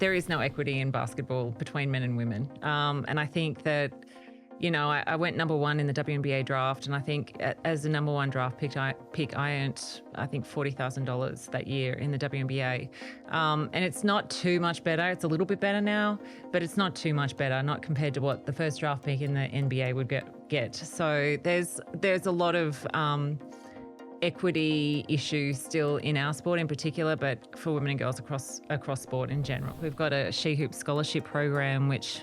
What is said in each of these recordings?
there is no equity in basketball between men and women. And I think that, I went number one in the WNBA draft, and I think as the number one draft pick, I earned, I think, $40,000 that year in the WNBA. And it's not too much better. It's a little bit better now, but it's not too much better, not compared to what the first draft pick in the NBA would get. So there's a lot of equity issues still in our sport in particular, but for women and girls across sport in general. We've got a She Hoop scholarship program, which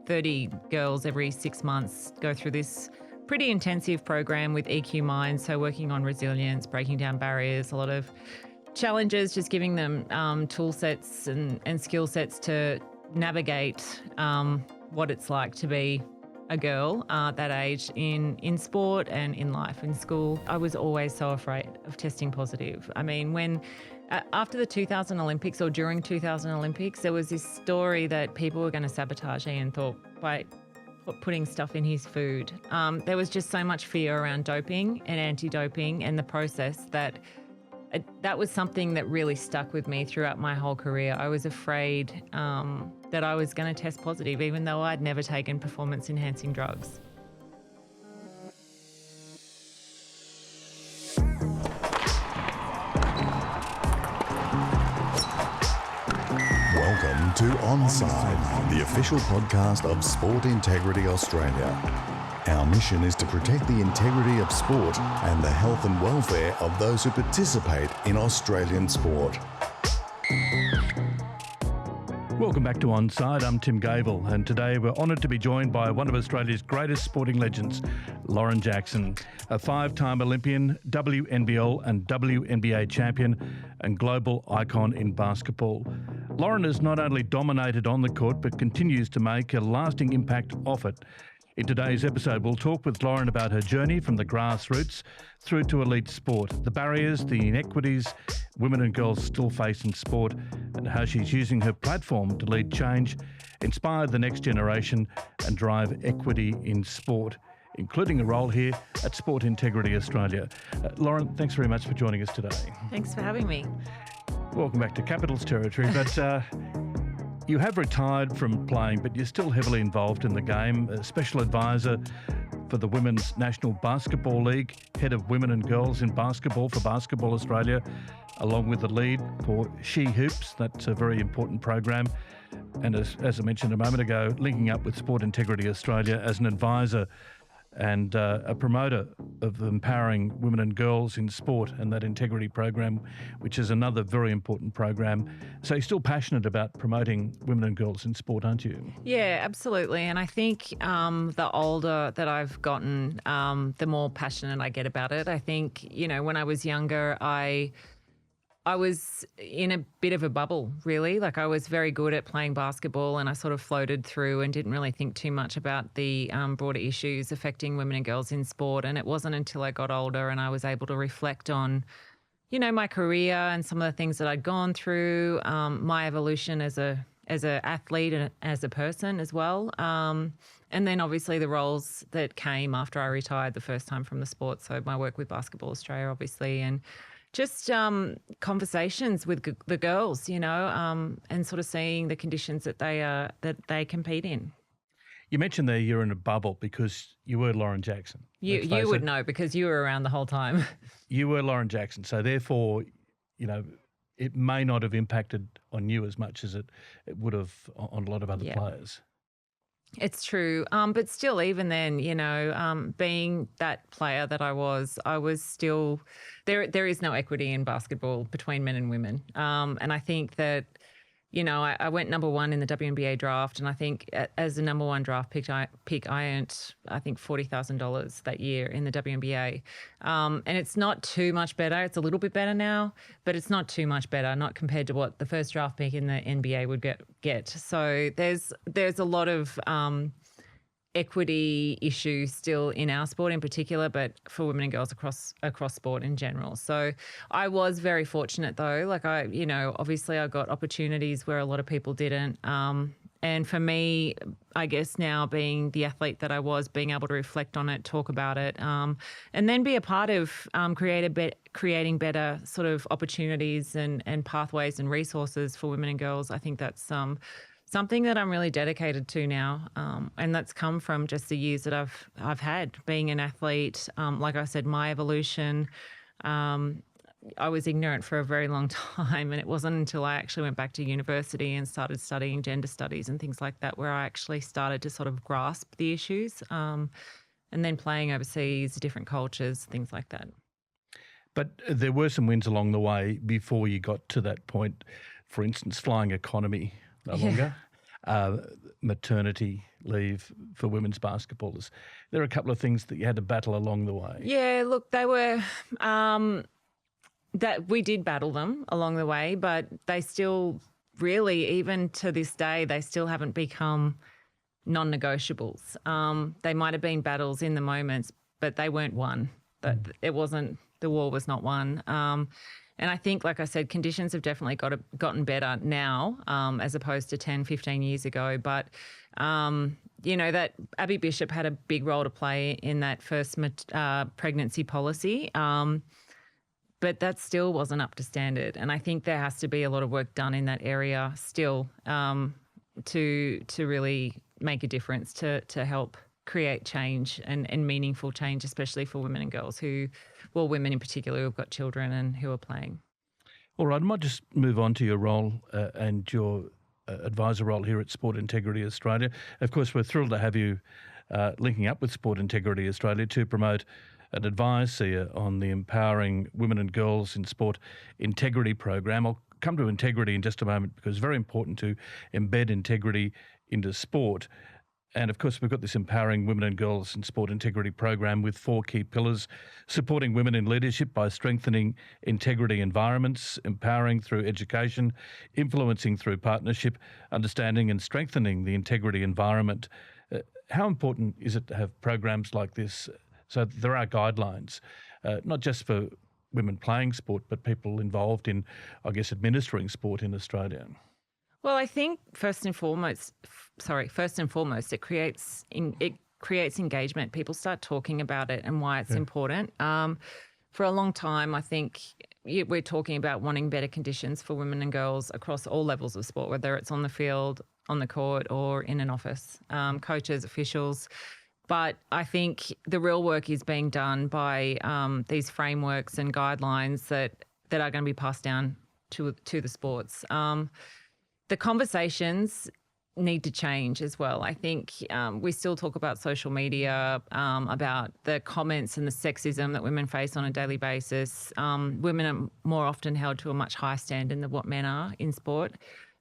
30 girls every 6 months go through this pretty intensive program with EQ Mind, so working on resilience, breaking down barriers, a lot of challenges, just giving them tool sets and skill sets to navigate what it's like to be a girl that age in sport and in life, in school. I was always so afraid of testing positive. I mean, when after the 2000 Olympics or during 2000 Olympics, there was this story that people were going to sabotage Ian Thorpe by putting stuff in his food. There was just so much fear around doping and anti-doping and the process that was something that really stuck with me throughout my whole career. I was afraid that I was going to test positive, even though I'd never taken performance-enhancing drugs. Welcome to Onside, the official podcast of Sport Integrity Australia. Our mission is to protect the integrity of sport and the health and welfare of those who participate in Australian sport. Welcome back to Onside. I'm Tim Gable, and today we're honoured to be joined by one of Australia's greatest sporting legends, Lauren Jackson, a five-time Olympian, WNBL and WNBA champion, and global icon in basketball. Lauren has not only dominated on the court, but continues to make a lasting impact off it. In today's episode, we'll talk with Lauren about her journey from the grassroots through to elite sport, the barriers, the inequities women and girls still face in sport, and how she's using her platform to lead change, inspire the next generation, and drive equity in sport, including a role here at Sport Integrity Australia. Lauren, thanks very much for joining us today. Thanks for having me. Welcome back to Capitals territory, but you have retired from playing, but you're still heavily involved in the game, a special advisor for the Women's National Basketball League, head of women and girls in basketball for Basketball Australia, along with the lead for She Hoops. That's a very important program. And as I mentioned a moment ago, linking up with Sport Integrity Australia as an advisor and a promoter of empowering women and girls in sport and that integrity program, which is another very important program. So you're still passionate about promoting women and girls in sport, aren't you? Yeah, absolutely. And I think the older that I've gotten, the more passionate I get about it. I think, when I was younger, I was in a bit of a bubble, really. Like, I was very good at playing basketball, and I sort of floated through and didn't really think too much about the broader issues affecting women and girls in sport. And it wasn't until I got older and I was able to reflect on, my career and some of the things that I'd gone through, my evolution as a athlete and as a person as well. And then obviously the roles that came after I retired the first time from the sport. So my work with Basketball Australia, obviously, and just conversations with the girls, and sort of seeing the conditions that they compete in. You mentioned there you're in a bubble because you were Lauren Jackson. You would know because you were around the whole time. You were Lauren Jackson, so therefore, it may not have impacted on you as much as it would have on a lot of other players. It's true. But still, even then, being that player that I was still, there is no equity in basketball between men and women. And I think that, I went number one in the WNBA draft, and I think as the number one draft pick, I earned, I think, $40,000 that year in the WNBA. And it's not too much better. It's a little bit better now, but it's not too much better, not compared to what the first draft pick in the NBA would get. So there's a lot of equity issues still in our sport in particular, but for women and girls across sport in general. So I was very fortunate though. Like obviously I got opportunities where a lot of people didn't. And for me, I guess now being the athlete that I was, being able to reflect on it, talk about it, and then be a part of creating better sort of opportunities and pathways and resources for women and girls, I think that's something that I'm really dedicated to now, and that's come from just the years that I've had being an athlete. Like I said, my evolution. I was ignorant for a very long time, and it wasn't until I actually went back to university and started studying gender studies and things like that where I actually started to sort of grasp the issues, and then playing overseas, different cultures, things like that. But there were some wins along the way before you got to that point. For instance, flying economy no longer, maternity leave for women's basketballers. There are a couple of things that you had to battle along the way. Yeah, look, they were... that we did battle them along the way, but they still really, even to this day, they still haven't become non-negotiables. They might have been battles in the moments, but they weren't won. But it wasn't, the war was not won. And I think, like I said, conditions have definitely gotten better now, as opposed to 10, 15 years ago. But, that Abby Bishop had a big role to play in that first pregnancy policy. But that still wasn't up to standard. And I think there has to be a lot of work done in that area still, to really make a difference, to help create change and meaningful change, especially for women and girls women in particular who've got children and who are playing. All right, I might just move on to your role and your advisor role here at Sport Integrity Australia. Of course, we're thrilled to have you linking up with Sport Integrity Australia to promote and advise here on the Empowering Women and Girls in Sport Integrity program. I'll come to integrity in just a moment because it's very important to embed integrity into sport. And of course, we've got this Empowering Women and Girls in Sport Integrity program with 4 key pillars: supporting women in leadership by strengthening integrity environments, empowering through education, influencing through partnership, understanding and strengthening the integrity environment. How important is it to have programs like this? So there are guidelines, not just for women playing sport, but people involved in, I guess, administering sport in Australia. Well, I think first and foremost, it creates engagement. People start talking about it and why it's important. For a long time, I think we're talking about wanting better conditions for women and girls across all levels of sport, whether it's on the field, on the court, or in an office, coaches, officials. But I think the real work is being done by these frameworks and guidelines that are going to be passed down to the sports. The conversations need to change as well. I think we still talk about social media, about the comments and the sexism that women face on a daily basis. Women are more often held to a much higher standard than what men are in sport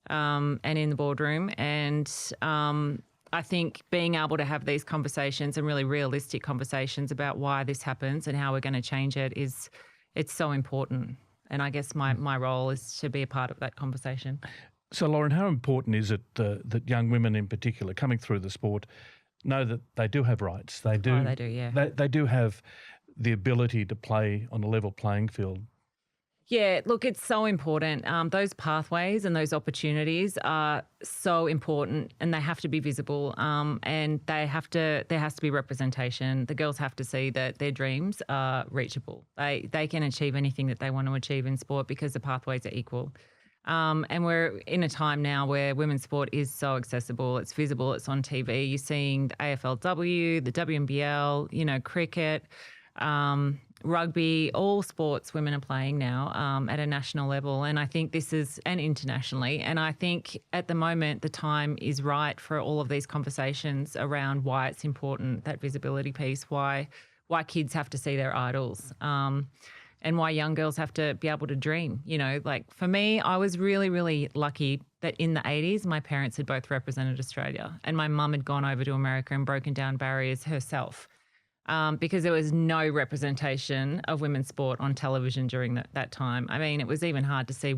and in the boardroom. And I think being able to have these conversations and really realistic conversations about why this happens and how we're going to change it's so important. And I guess my role is to be a part of that conversation. So, Lauren, how important is it that young women in particular coming through the sport know that they do have rights? They do. Oh, they do, yeah. They do have the ability to play on a level playing field. Yeah, look, it's so important. Those pathways and those opportunities are so important, and they have to be visible. And there has to be representation. The girls have to see that their dreams are reachable. They can achieve anything that they want to achieve in sport because the pathways are equal. And we're in a time now where women's sport is so accessible. It's visible. It's on TV. You're seeing the AFLW, the WNBL, cricket, rugby, all sports women are playing now at a national level. And I think and internationally. And I think at the moment the time is right for all of these conversations around why it's important, that visibility piece, why kids have to see their idols. And why young girls have to be able to dream. Like for me, I was really, really lucky that in the 80s, my parents had both represented Australia and my mum had gone over to America and broken down barriers herself because there was no representation of women's sport on television during that time. I mean, it was even hard to see,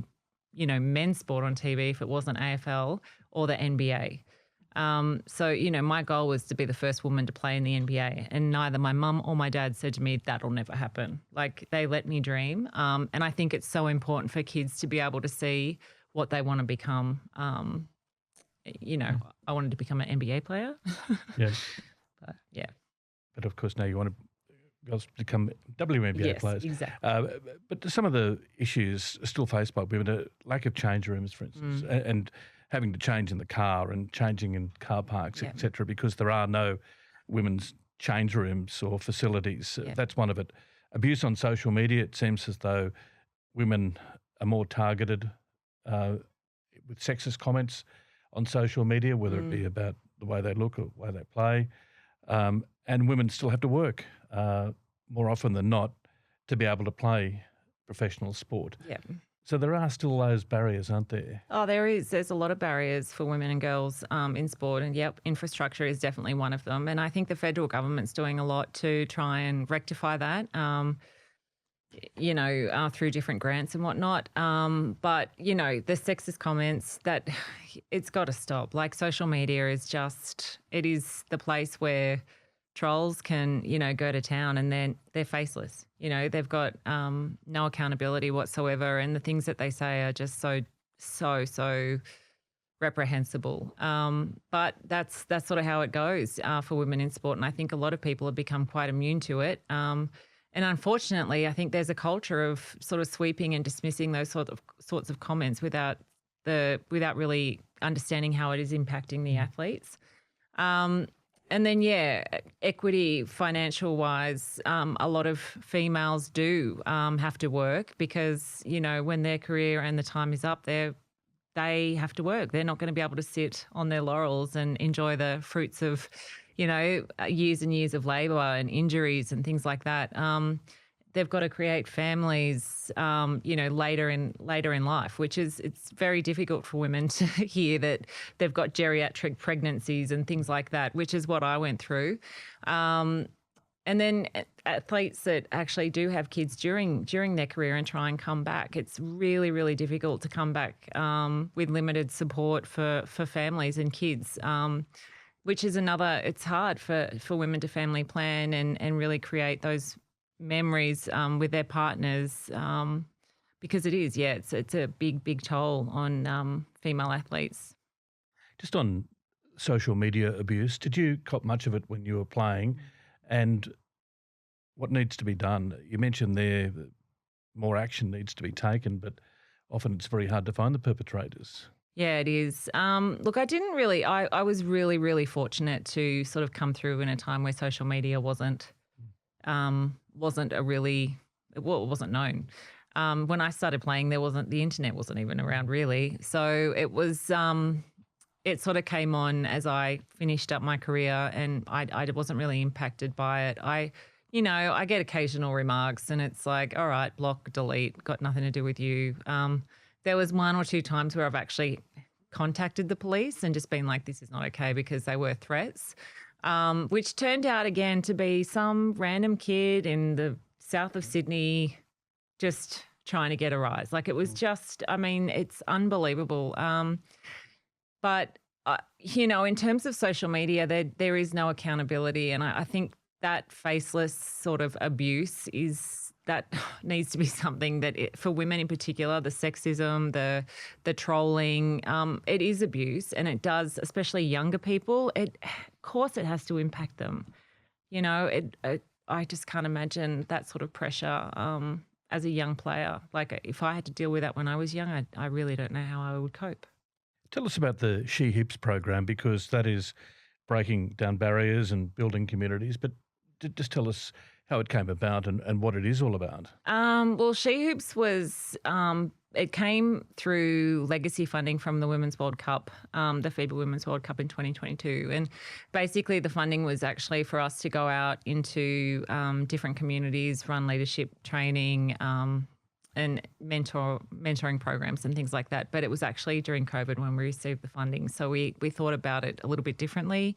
men's sport on TV if it wasn't AFL or the NBA. So, my goal was to be the first woman to play in the NBA, and neither my mum or my dad said to me, that'll never happen. Like, they let me dream. And I think it's so important for kids to be able to see what they want to become I wanted to become an NBA player. Yeah. But yeah. But of course now you want girls to become WNBA players. Yes, exactly. But some of the issues still faced by women are lack of change rooms, for instance, and having to change in the car and changing in car parks, etc., because there are no women's change rooms or facilities. That's one of it. Abuse on social media, it seems as though women are more targeted with sexist comments on social media, whether it be about the way they look or the way they play. And women still have to work more often than not to be able to play professional sport. Yeah. So there are still those barriers, aren't there? Oh, there is. There's a lot of barriers for women and girls in sport. And infrastructure is definitely one of them. And I think the federal government's doing a lot to try and rectify that, through different grants and whatnot. But, the sexist comments, that it's got to stop. Like, social media is it is the place where trolls can, go to town, and they're faceless. They've got no accountability whatsoever, and the things that they say are just so reprehensible. But that's sort of how it goes for women in sport, and I think a lot of people have become quite immune to it. And unfortunately, I think there's a culture of sort of sweeping and dismissing those sorts of comments without really understanding how it is impacting the athletes. And then, equity, financial-wise, a lot of females do have to work because, when their career and the time is up, they have to work. They're not going to be able to sit on their laurels and enjoy the fruits of, years and years of labour and injuries and things like that. They've got to create families, later in life, it's very difficult for women to hear that they've got geriatric pregnancies and things like that, which is what I went through. And then athletes that actually do have kids during their career and try and come back, it's really, really difficult to come back with limited support for families and kids, which is it's hard for women to family plan and really create those memories with their partners, because it is, it's a big toll on female athletes. Just on social media abuse, did you cop much of it when you were playing, and what needs to be done? You mentioned there that more action needs to be taken, but often it's very hard to find the perpetrators. Yeah, it is. Look, I didn't really, I was really, really fortunate to sort of come through in a time where social media wasn't known. When I started playing, the internet wasn't even around really. So it was, it sort of came on as I finished up my career, and I wasn't really impacted by it. I get occasional remarks and it's like, all right, block, delete, got nothing to do with you. There was 1 or 2 times where I've actually contacted the police and just been like, this is not okay, because they were threats. Which turned out again to be some random kid in the south of Sydney just trying to get a rise. Like, it was just, it's unbelievable. But, in terms of social media, there is no accountability. And I think that faceless sort of abuse that needs to be something that for women in particular, the sexism, the trolling, it is abuse, and it does, especially younger people. Of course it has to impact them. I just can't imagine that sort of pressure as a young player. Like, if I had to deal with that when I was young, I really don't know how I would cope. Tell us about the She Hips program, because that is breaking down barriers and building communities. But just tell us how it came about and what it is all about. Well, She Hoops was, it came through legacy funding from the Women's World Cup, the FIBA Women's World Cup in 2022. And basically the funding was actually for us to go out into different communities, run leadership training and mentoring programs and things like that. But it was actually during COVID when we received the funding. So we thought about it a little bit differently,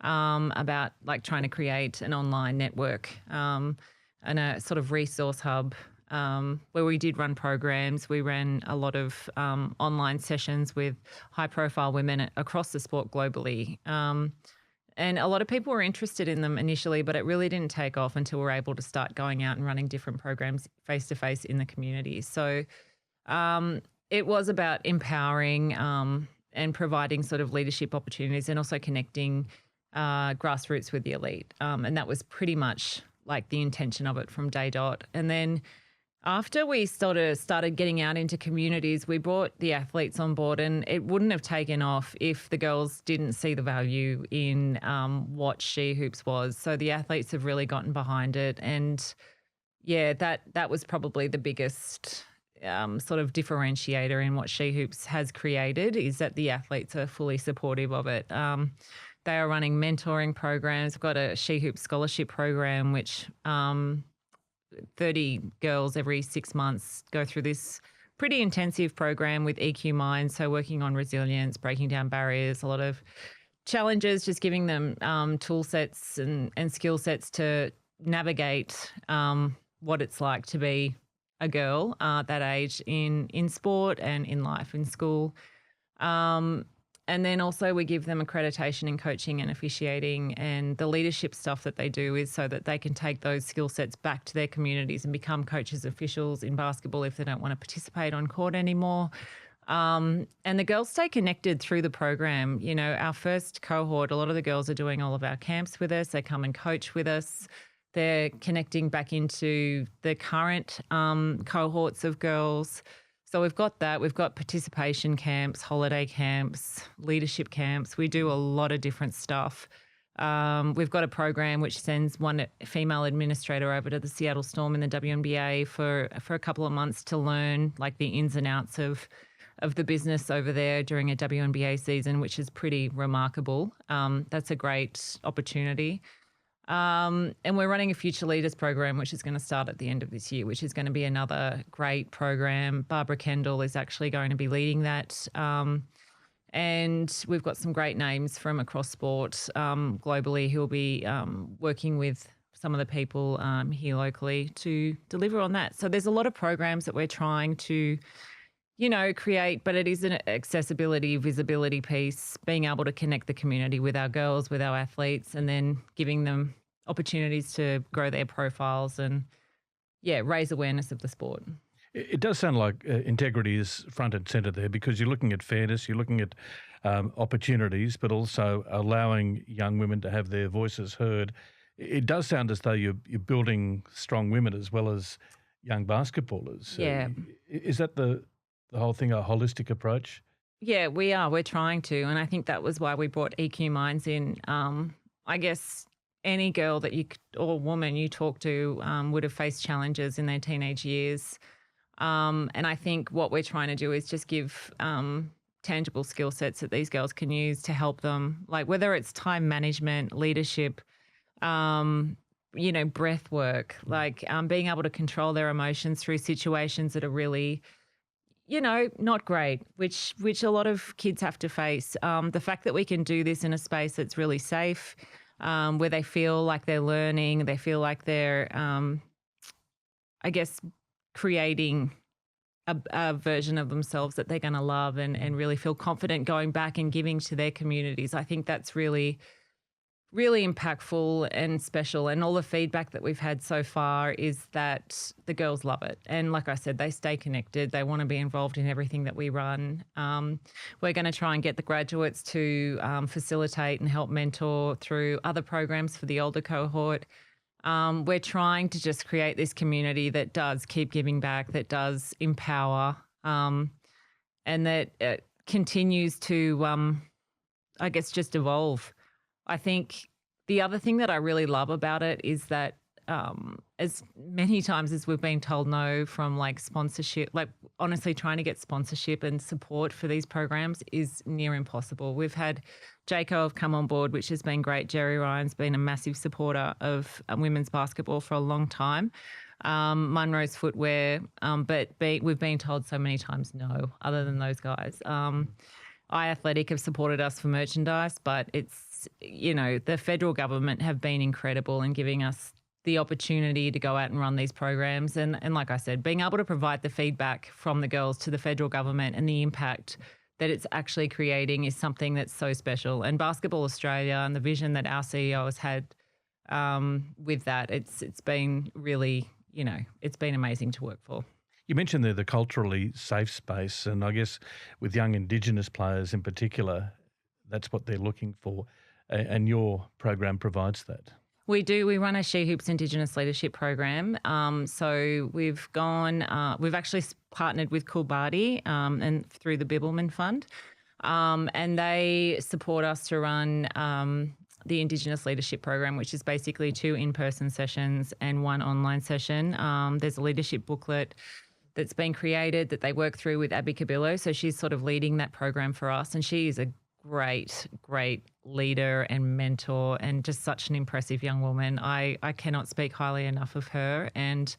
about like trying to create an online network and a sort of resource hub where we did run programs. We ran a lot of online sessions with high-profile women across the sport globally. And a lot of people were interested in them initially, but it really didn't take off until we were able to start going out and running different programs face-to-face in the community. So it was about empowering and providing sort of leadership opportunities and also connecting grassroots with the elite. And that was pretty much like the intention of it from day dot. And then after we sort of started getting out into communities, we brought the athletes on board, and it wouldn't have taken off if the girls didn't see the value in what She Hoops was. So the athletes have really gotten behind it. And yeah, that was probably the biggest sort of differentiator in what She Hoops has created, is that the athletes are fully supportive of it. They are running mentoring programs. We've got a She Hoops scholarship program, which 30 girls every 6 months go through this pretty intensive program with EQ Minds, so working on resilience, breaking down barriers, a lot of challenges, just giving them tool sets and skill sets to navigate what it's like to be a girl that age in sport and in life, in school. And then also we give them accreditation in coaching and officiating, and the leadership stuff that they do is so that they can take those skill sets back to their communities and become coaches, officials in basketball if they don't want to participate on court anymore. And the girls stay connected through the program. You know, our first cohort, a lot of the girls are doing all of our camps with us. They come and coach with us. They're connecting back into the current cohorts of girls. So we've got that. We've got participation camps, holiday camps, leadership camps. We do a lot of different stuff. We've got a program which sends one female administrator over to the Seattle Storm in the WNBA for a couple of months to learn like the ins and outs of the business over there during a WNBA season, which is pretty remarkable. That's a great opportunity. And we're running a Future Leaders program, which is going to start at the end of this year, which is going to be another great program. Barbara Kendall is actually going to be leading that. And we've got some great names from across sport globally who will be working with some of the people here locally to deliver on that. So there's a lot of programs that we're trying to, you know, create, but it is an accessibility, visibility piece, being able to connect the community with our girls, with our athletes, and then giving them opportunities to grow their profiles and, yeah, raise awareness of the sport. It does sound like integrity is front and centre there, because you're looking at fairness, you're looking at opportunities, but also allowing young women to have their voices heard. It does sound as though you're building strong women as well as young basketballers. Yeah. Is that the whole thing, a holistic approach? Yeah, we are. We're trying to. And I think that was why we brought EQ Minds in. I guess any girl that or woman you talk to would have faced challenges in their teenage years. And I think what we're trying to do is just give tangible skill sets that these girls can use to help them, like whether it's time management, leadership, you know, breath work, like being able to control their emotions through situations that are really, you know, not great, which a lot of kids have to face. The fact that we can do this in a space that's really safe, where they feel like they're learning, they feel like they're, I guess, creating a version of themselves that they're going to love and really feel confident going back and giving to their communities. I think that's really, really impactful and special. And all the feedback that we've had so far is that the girls love it. And like I said, they stay connected. They want to be involved in everything that we run. We're going to try and get the graduates to facilitate and help mentor through other programs for the older cohort. We're trying to just create this community that does keep giving back, that does empower, and that continues to, I guess, just evolve. I think the other thing that I really love about it is that as many times as we've been told no from like sponsorship, like honestly trying to get sponsorship and support for these programs is near impossible. We've had Jayco have come on board, which has been great. Jerry Ryan's been a massive supporter of women's basketball for a long time. Munro's Footwear, but we've been told so many times no, other than those guys. iAthletic have supported us for merchandise, but it's, you know, the federal government have been incredible in giving us the opportunity to go out and run these programs. And like I said, being able to provide the feedback from the girls to the federal government and the impact that it's actually creating is something that's so special. And Basketball Australia and the vision that our CEO has had with that, it's been really, you know, it's been amazing to work for. You mentioned there the culturally safe space, and I guess with young Indigenous players in particular, that's what they're looking for, and your program provides that. We do. We run a She Hoops Indigenous Leadership Program. So we've we've actually partnered with Coolbardie and through the Bibbulmun Fund, and they support us to run the Indigenous Leadership Program, which is basically 2 in-person sessions and 1 online session. There's a leadership booklet that's been created that they work through with Abby Cabillo. So she's sort of leading that program for us, and she is a great leader and mentor and just such an impressive young woman. I cannot speak highly enough of her, and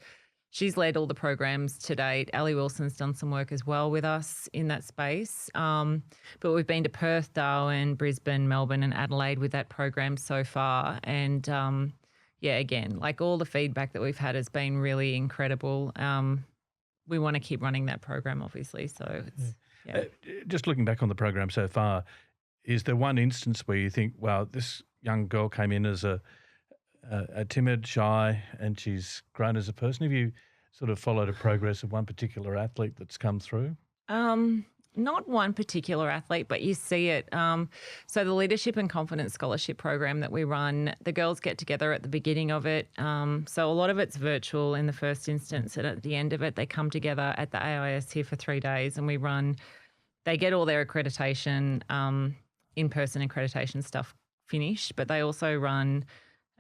she's led all the programs to date. Ali Wilson's done some work as well with us in that space. But we've been to Perth, Darwin, Brisbane, Melbourne and Adelaide with that program so far. And again, like all the feedback that we've had has been really incredible. We want to keep running that program, obviously. So it's, just looking back on the program so far, is there one instance where you think, wow, this young girl came in as a timid, shy, and she's grown as a person? Have you sort of followed a progress of one particular athlete that's come through? Not one particular athlete, but you see it. So the Leadership and Confidence Scholarship Program that we run, the girls get together at the beginning of it. So a lot of it's virtual in the first instance, and at the end of it, they come together at the AIS here for 3 days, and they get all their accreditation, in-person accreditation stuff finished, but they also run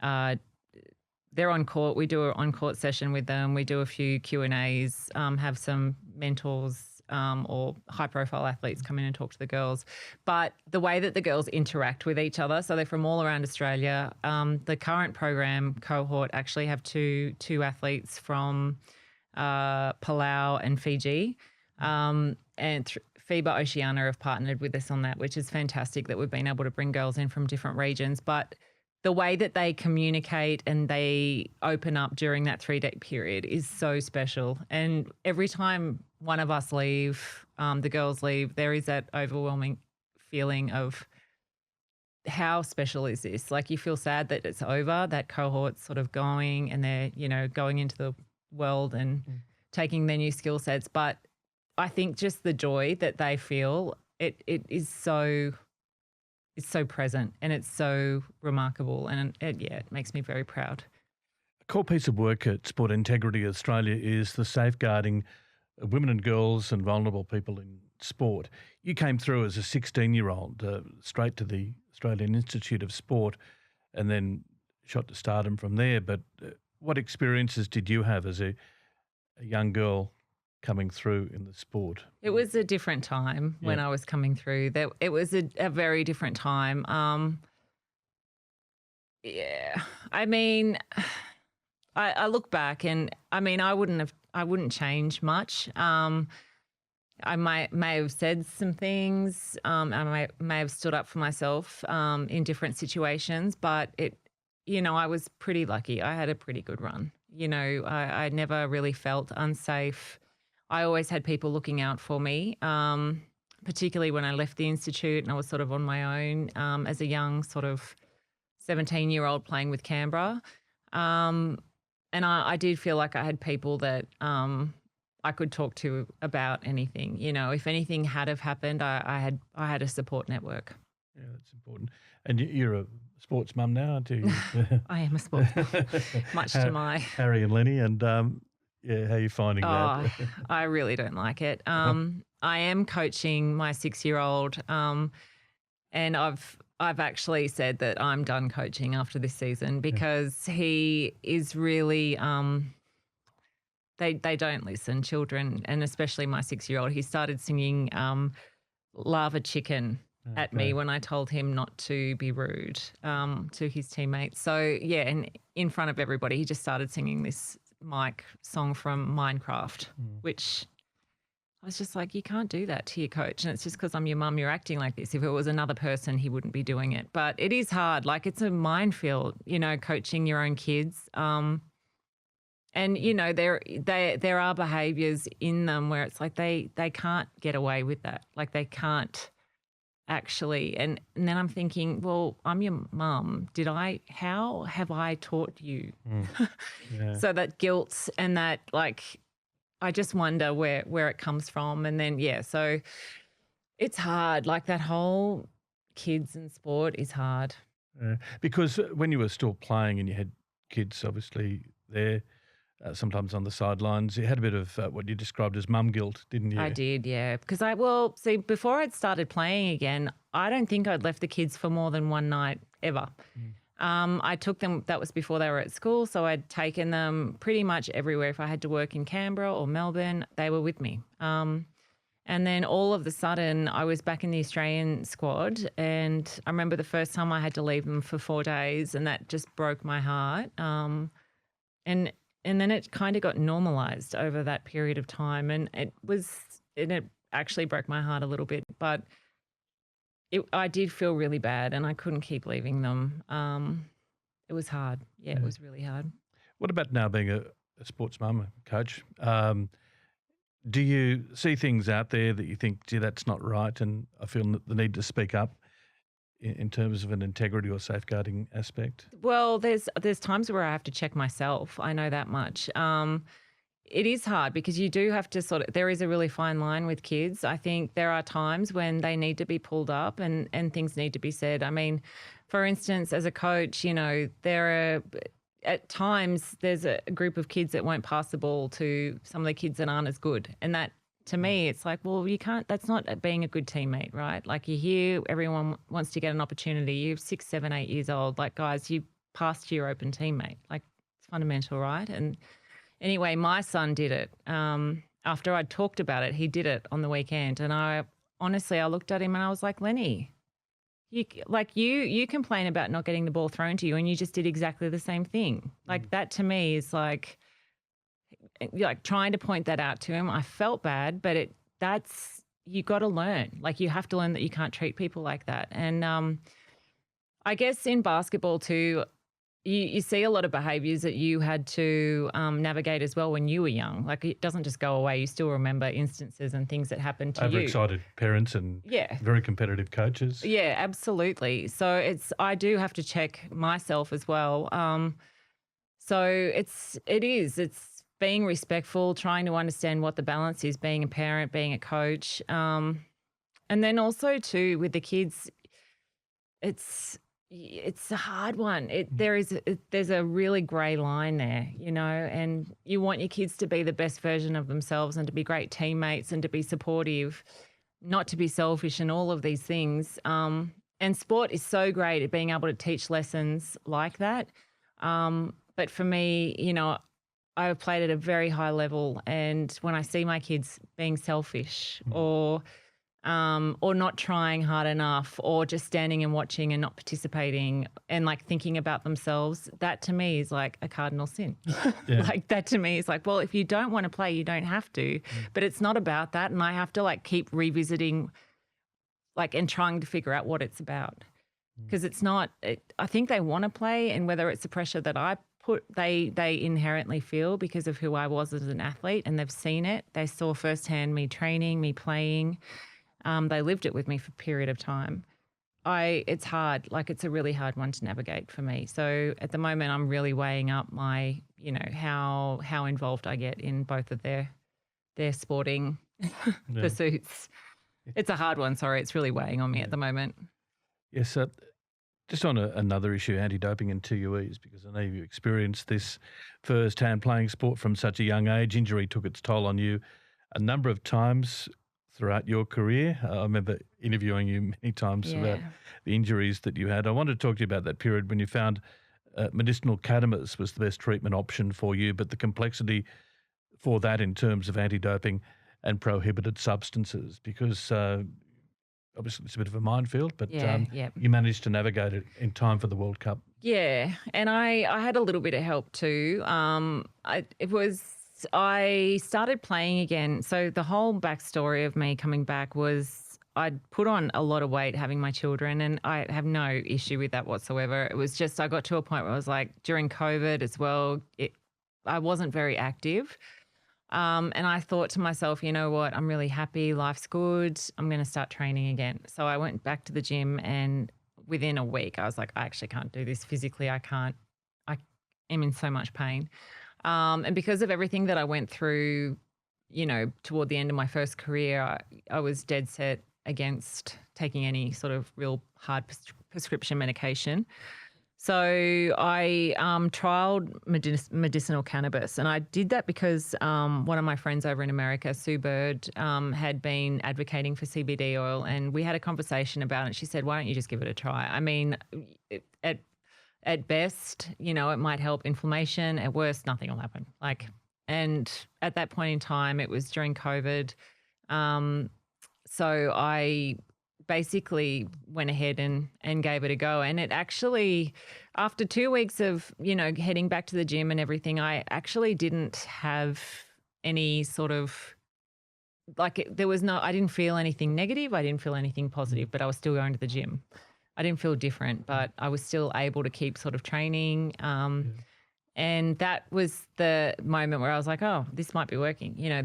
they're on court. We do an on-court session with them. We do a few Q&As, have some mentors or high-profile athletes come in and talk to the girls. But the way that the girls interact with each other, so they're from all around Australia. The current program cohort actually have two athletes from Palau and Fiji. And FIBA Oceania have partnered with us on that, which is fantastic that we've been able to bring girls in from different regions. But the way that they communicate and they open up during that 3-day period is so special. And every time one of us leave, the girls leave, there is that overwhelming feeling of how special is this? Like you feel sad that it's over, that cohort's sort of going and they're, going into the world and taking their new skill sets. But I think just the joy that they feel, it is so... It's so present and it's so remarkable, and it makes me very proud. A core piece of work at Sport Integrity Australia is the safeguarding of women and girls and vulnerable people in sport. You came through as a 16-year-old straight to the Australian Institute of Sport and then shot to stardom from there. But what experiences did you have as a young girl coming through in the sport? It was a different time when I was coming through. It was a very different time. I mean, I look back and I mean, I wouldn't change much. I may have said some things. I may have stood up for myself in different situations, but I was pretty lucky. I had a pretty good run. I never really felt unsafe. I always had people looking out for me, particularly when I left the institute and I was sort of on my own as a young sort of 17-year-old playing with Canberra. And I did feel like I had people that I could talk to about anything. If anything had have happened, I had a support network. Yeah, that's important. And you're a sports mum now, aren't you? I am a sports mum, much to my... Harry and Lenny, and... how are you finding that? I really don't like it. I am coaching my 6-year-old, and I've actually said that I'm done coaching after this season because he is really they don't listen, children, and especially my 6-year-old. He started singing Lava Chicken at me when I told him not to be rude to his teammates. So, and in front of everybody, he just started singing this Mike song from Minecraft, which I was just like, you can't do that to your coach. And it's just because I'm your mum, you're acting like this. If it was another person, he wouldn't be doing it. But it is hard. Like it's a minefield, coaching your own kids. And, there are behaviours in them where it's like they can't get away with that. Like they can't actually. And then I'm thinking, well, I'm your mum. How have I taught you? So that guilt and that I just wonder where it comes from. And then, so it's hard. Like that whole kids and sport is hard. Because when you were still playing and you had kids obviously there, sometimes on the sidelines, you had a bit of what you described as mum guilt, didn't you? I did, yeah. Because before I'd started playing again, I don't think I'd left the kids for more than one night ever. I took them, that was before they were at school, so I'd taken them pretty much everywhere. If I had to work in Canberra or Melbourne, they were with me. And then all of a sudden I was back in the Australian squad, and I remember the first time I had to leave them for 4 days, and that just broke my heart. And then it kind of got normalised over that period of time, and it actually broke my heart a little bit, but I did feel really bad, and I couldn't keep leaving them. It was hard. Yeah, it was really hard. What about now being a sports mum, coach? Do you see things out there that you think, gee, that's not right, and I feel the need to speak up in terms of an integrity or safeguarding aspect? Well, there's times where I have to check myself. I know that much. It is hard because you do have to there is a really fine line with kids. I think there are times when they need to be pulled up and things need to be said. I mean, for instance, as a coach, at times there's a group of kids that won't pass the ball to some of the kids that aren't as good. And that, to me, it's like, well, you can't, that's not being a good teammate, right? Like, you hear everyone wants to get an opportunity. You're 6, 7, 8 years old. Like, guys, you pass to your open teammate. Like, it's fundamental, right? And anyway, my son did it. After I'd talked about it, he did it on the weekend. And I looked at him and I was like, Lenny, you complain about not getting the ball thrown to you, and you just did exactly the same thing. Like, that to me is like trying to point that out to him. I felt bad, but you got to learn. Like, you have to learn that you can't treat people like that. And I guess in basketball too, you see a lot of behaviours that you had to navigate as well when you were young. Like, it doesn't just go away. You still remember instances and things that happened to you. Overexcited parents and very competitive coaches. Yeah, absolutely. So I do have to check myself as well. So it's being respectful, trying to understand what the balance is, being a parent, being a coach. And then also too with the kids, it's a hard one. There's a really grey line there, and you want your kids to be the best version of themselves and to be great teammates and to be supportive, not to be selfish and all of these things. And sport is so great at being able to teach lessons like that. But for me, I've played at a very high level, and when I see my kids being selfish or not trying hard enough, or just standing and watching and not participating and like thinking about themselves, that to me is like a cardinal sin. Like, that to me is like, well, if you don't want to play, you don't have to. But it's not about that, and I have to like keep revisiting and trying to figure out what it's about. Because it's not, I think they want to play, and whether it's the pressure that I put, they inherently feel because of who I was as an athlete, and they've seen it. They saw firsthand me training, me playing. They lived it with me for a period of time. It's hard. Like, it's a really hard one to navigate for me. So at the moment, I'm really weighing up my, how involved I get in both of their sporting pursuits. It's a hard one. Sorry, it's really weighing on me at the moment. Yes, just on another issue, anti-doping and TUEs, because I know you experienced this firsthand playing sport from such a young age. Injury took its toll on you a number of times throughout your career. I remember interviewing you many times about the injuries that you had. I wanted to talk to you about that period when you found medicinal cannabis was the best treatment option for you, but the complexity for that in terms of anti-doping and prohibited substances, because obviously it's a bit of a minefield, but you managed to navigate it in time for the World Cup. Yeah, and I had a little bit of help too. I started playing again. So the whole backstory of me coming back was I'd put on a lot of weight having my children, and I have no issue with that whatsoever. It was just I got to a point where I was like, during COVID as well, I wasn't very active. And I thought to myself, you know what, I'm really happy, life's good, I'm going to start training again. So I went back to the gym, and within a week I was like, I actually can't do this physically. I am in so much pain. And because of everything that I went through toward the end of my first career, I was dead set against taking any sort of real hard prescription medication. So I trialed medicinal cannabis, and I did that because one of my friends over in America, Sue Bird, had been advocating for CBD oil, and we had a conversation about it. She said, "Why don't you just give it a try?" I mean, at best, it might help inflammation. At worst, nothing will happen. And at that point in time, it was during COVID. So I basically went ahead and gave it a go. And it actually, after 2 weeks of, heading back to the gym and everything, I actually didn't have any sort of, I didn't feel anything negative. I didn't feel anything positive, but I was still going to the gym. I didn't feel different, but I was still able to keep sort of training. And that was the moment where I was like, oh, this might be working. I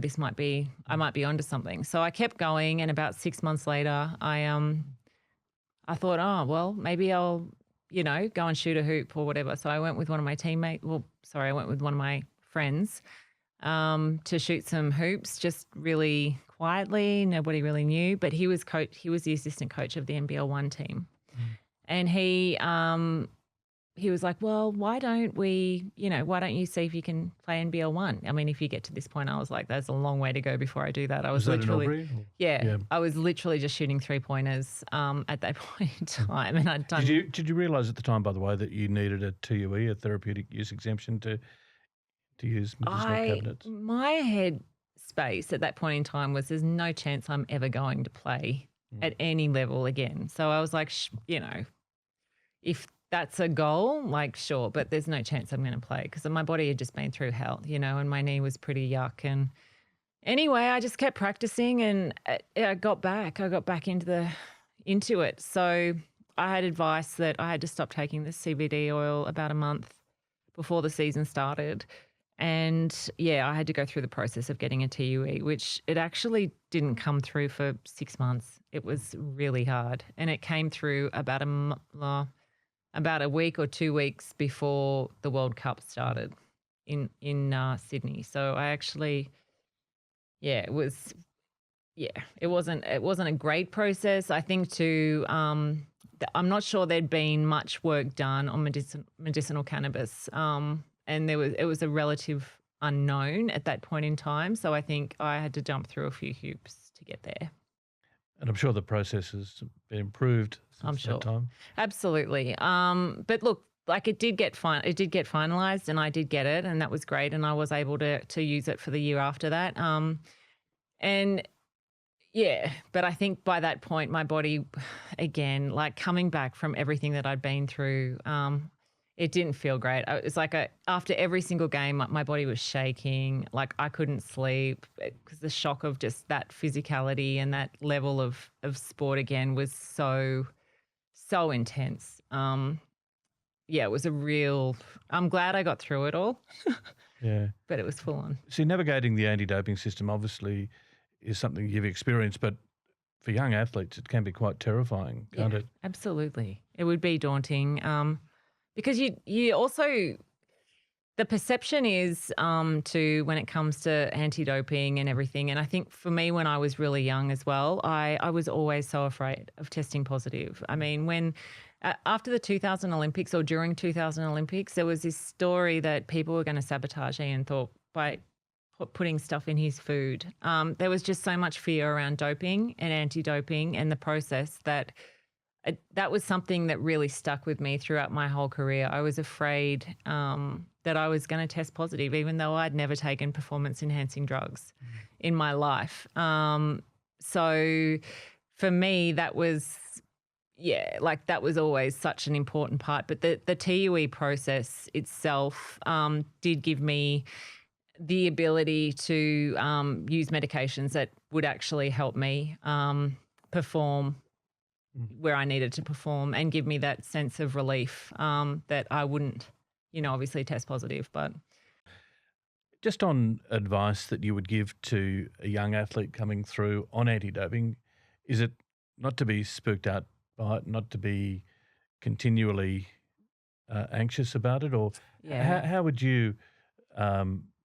might be onto something. So I kept going, and about 6 months later, I thought, oh, well, maybe I'll, go and shoot a hoop or whatever. So I went with one of my I went with one of my friends to shoot some hoops, just really quietly. Nobody really knew, but he was the assistant coach of the NBL 1 team. And he was like, well, why don't you see if you can play NBL 1? I mean, if you get to this point, I was like, there's a long way to go before I do that. I was literally, I was literally just shooting 3-pointers at that point in time. And I'd done. Did you realise at the time, by the way, that you needed a TUE, a therapeutic use exemption, to use medicinal cabinets? My head space at that point in time was, there's no chance I'm ever going to play at any level again. So I was like, if that's a goal, sure, but there's no chance I'm going to play, because my body had just been through hell, and my knee was pretty yuck. And anyway, I just kept practicing, and I got back into it. So I had advice that I had to stop taking the CBD oil about a month before the season started. And I had to go through the process of getting a TUE, which it actually didn't come through for 6 months. It was really hard. And it came through about a week or 2 weeks before the World Cup started in Sydney. So I actually, it wasn't a great process. I think too, I'm not sure there'd been much work done on medicinal cannabis. And it was a relative unknown at that point in time. So I think I had to jump through a few hoops to get there. And I'm sure the process has been improved since that time. Absolutely. But look, it did get finalised, and I did get it, and that was great. And I was able to use it for the year after that. But I think by that point, my body, again, coming back from everything that I'd been through, it didn't feel great. It's after every single game, my body was shaking. I couldn't sleep, because the shock of just that physicality and that level of sport again was so intense. It was I'm glad I got through it all. But it was full on. See, navigating the anti-doping system obviously is something you've experienced, but for young athletes, it can be quite terrifying, can't it? Absolutely. It would be daunting. Because you also, the perception is when it comes to anti-doping and everything, and I think for me when I was really young as well, I was always so afraid of testing positive. I mean, when after the 2000 Olympics or during 2000 Olympics, there was this story that people were going to sabotage Ian Thorpe by putting stuff in his food. There was just so much fear around doping and anti-doping and the process that was something that really stuck with me throughout my whole career. I was afraid that I was going to test positive, even though I'd never taken performance-enhancing drugs in my life. So for me, that was, that was always such an important part. But the TUE process itself did give me the ability to use medications that would actually help me perform where I needed to perform, and give me that sense of relief that I wouldn't, obviously test positive. But just on advice that you would give to a young athlete coming through on anti-doping, is it not to be spooked out by it, not to be continually anxious about it, or how would you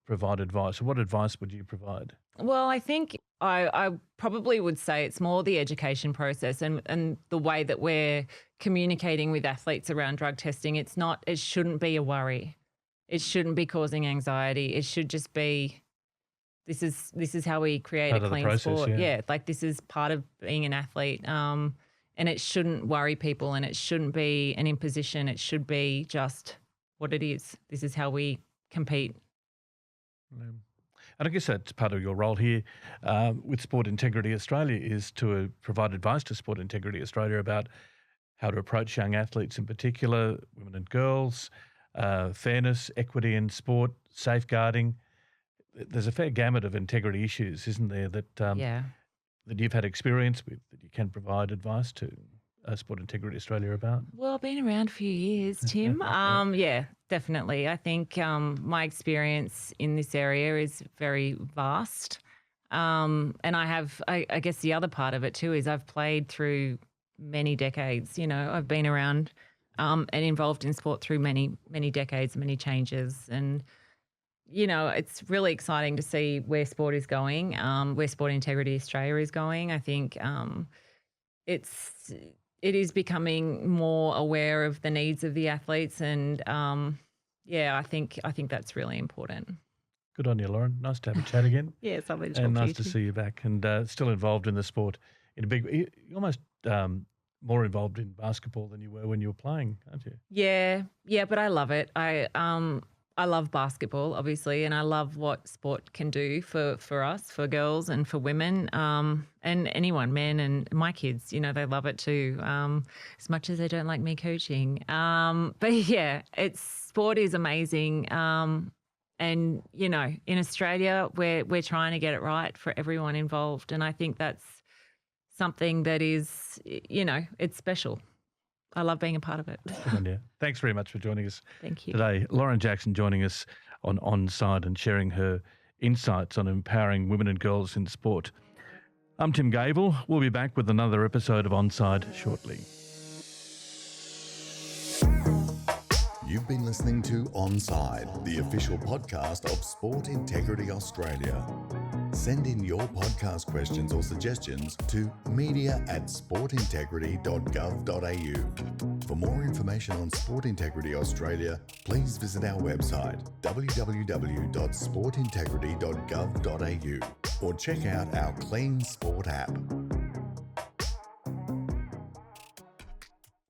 provide advice? What advice would you provide? Well, I think I probably would say it's more the education process and the way that we're communicating with athletes around drug testing. It shouldn't be a worry. It shouldn't be causing anxiety. It should just be this is how we create Part a of the clean process, sport. yeah. Yeah, like this is part of being an athlete. And it shouldn't worry people and it shouldn't be an imposition. It should be just what it is. This is how we compete. Yeah. And I guess that's part of your role here with Sport Integrity Australia is to provide advice to Sport Integrity Australia about how to approach young athletes in particular, women and girls, fairness, equity in sport, safeguarding. There's a fair gamut of integrity issues, isn't there, that Yeah. that you've had experience with, that you can provide advice to Sport Integrity Australia about? Well, I've been around a few years, Tim. Yeah, definitely. I think my experience in this area is very vast. And I guess the other part of it too is I've played through many decades. You know, I've been around and involved in sport through many, many decades, many changes. And, you know, it's really exciting to see where sport is going, where Sport Integrity Australia is going. I think it's it is becoming more aware of the needs of the athletes, and yeah, I think that's really important. Good on you, Lauren. Nice to have a chat again. Yeah, it's lovely to talk And to you nice to too. see you back and still involved in the sport in a big way. You're almost more involved in basketball than you were when you were playing, aren't you? Yeah, but I love it. I love basketball, obviously, and I love what sport can do for us, for girls and for women, and anyone, men and my kids. You know, they love it too, as much as they don't like me coaching. But yeah, sport is amazing. And you know, in Australia, we're trying to get it right for everyone involved, and I think that's something that is, you know, it's special. I love being a part of it. Good on you. Thanks very much for joining us Thank you. today. Lauren Jackson joining us on Onside and sharing her insights on empowering women and girls in sport. I'm Tim Gable. We'll be back with another episode of Onside shortly. You've been listening to Onside, the official podcast of Sport Integrity Australia. Send in your podcast questions or suggestions to media@sportintegrity.gov.au. For more information on Sport Integrity Australia, please visit our website www.sportintegrity.gov.au or check out our Clean Sport app.